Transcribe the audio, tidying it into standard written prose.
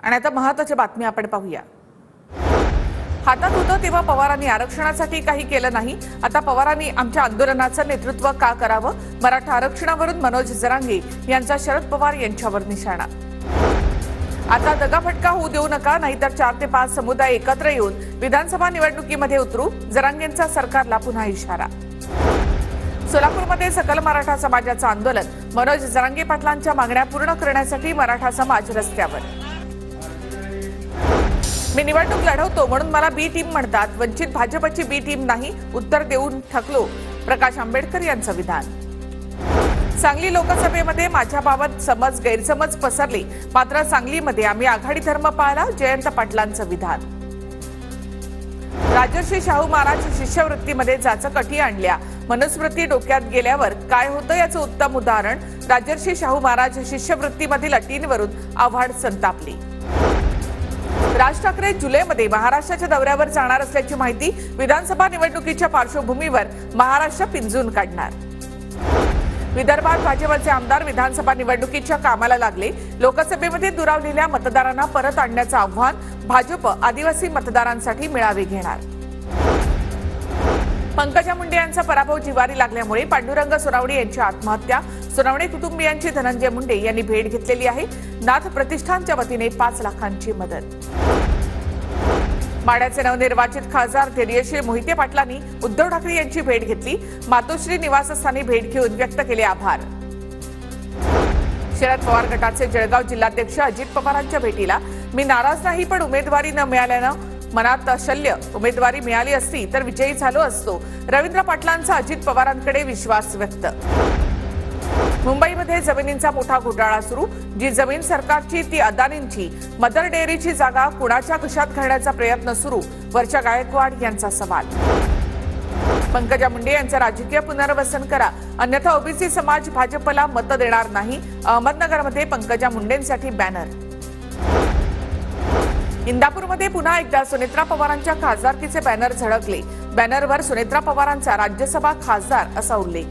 आणि आता महत्त्वाची बातमी आपण पाहूया। हातात होतं तेव्हा पवारांनी आरक्षणासाठी काही केलं नाही, आता पवारांनी आमच्या आंदोलनाचं नेतृत्व का करावं? मराठा आरक्षणावरून मनोज जरांगे यांचा शरद पवार यांच्यावर निशाणा। आता दगाफटका होऊ देऊ नका, नाहीतर 4 ते 5 समुदाय एकत्र येऊन विधानसभा निवडणुकीमध्ये उतरू, जरांगेंचा सरकारला पुन्हा इशारा। सोलापूरमध्ये सकल मराठा समाजाचं आंदोलन, मनोज जरांगे पाटलांच्या मागण्या पूर्ण करण्यासाठी मराठा समाज रस्त्यावर। मी निवडणूक लढवतो म्हणून मला बी टीम म्हणतात, वंचित भाजपची बी टीम नाही, उत्तर देऊन थकलो, प्रकाश आंबेडकर यांचं विधान। सांगली लोकसभेमध्ये माझ्याबाबत गैरसमज पसरले, मात्र सांगलीमध्ये आम्ही आघाडी धर्म पाळला, जयंत पाटलांचं विधान। राजर्षी शाहू महाराज शिष्यवृत्तीमध्ये जाचक आणल्या, मनुस्मृती डोक्यात गेल्यावर काय होतं याचं उत्तम उदाहरण। राजर्षी शाहू महाराज शिष्यवृत्तीमधील अटींवरून आव्हाड संतापली। राज ठाकरे जुलैमध्ये महाराष्ट्राच्या दौऱ्यावर जाणार असल्याची माहिती, विधानसभा निवडणुकीच्या पार्श्वभूमीवर महाराष्ट्र पिंजून काढणार। विदर्भात भाजपचे आमदार विधानसभा निवडणुकीच्या कामाला लागले, लोकसभेमध्ये दुरावलेल्या मतदारांना परत आणण्याचं आव्हान, भाजप आदिवासी मतदारांसाठी मेळावे घेणार। पंकजा मुंडे यांचा पराभव जिवारी लागल्यामुळे पांडुरंग सोनावणे यांची आत्महत्या, सोनावणे कुटुंबियांची धनंजय मुंडे यांनी भेट घेतलेली आहे। नाथ प्रतिष्ठानच्या वतीने 5 लाखांची मदत। माढ्याचे नवनिर्वाचित खासदार धैर्यशील मोहिते पाटलांनी उद्धव ठाकरे यांची भेट घेतली, मातोश्री निवासस्थानी भेट घेऊन व्यक्त केले आभार। शरद पवार गटाचे जळगाव जिल्हाध्यक्ष अजित पवारांच्या भेटीला, मी नाराज नाही, पण उमेदवारी न मिळाल्यानं मनात शल्य, उमेदवारी मिळाली असती तर विजयी झालो असतो, रवींद्र पाटलांचा अजित पवारांकडे विश्वास व्यक्त। मुंबईमध्ये जमिनींचा मोठा घोटाळा सुरू, जी जमीन सरकारची ती अदानींची, मदर डेअरीची जागा कुणाच्या खिशात घालण्याचा प्रयत्न सुरू, वर्षा गायकवाड यांचा सवाल। पंकजा मुंडे यांचं राजकीय पुनर्वसन करा, अन्यथा ओबीसी समाज भाजपला मत देणार नाही, अहमदनगरमध्ये पंकजा मुंडेंसाठी बॅनर। इंदापूरमध्ये पुन्हा एकदा सुनेत्रा पवारांच्या खासदारकीचे बॅनर झळकले, बॅनरवर सुनेत्रा पवारांचा राज्यसभा खासदार असा उल्लेख।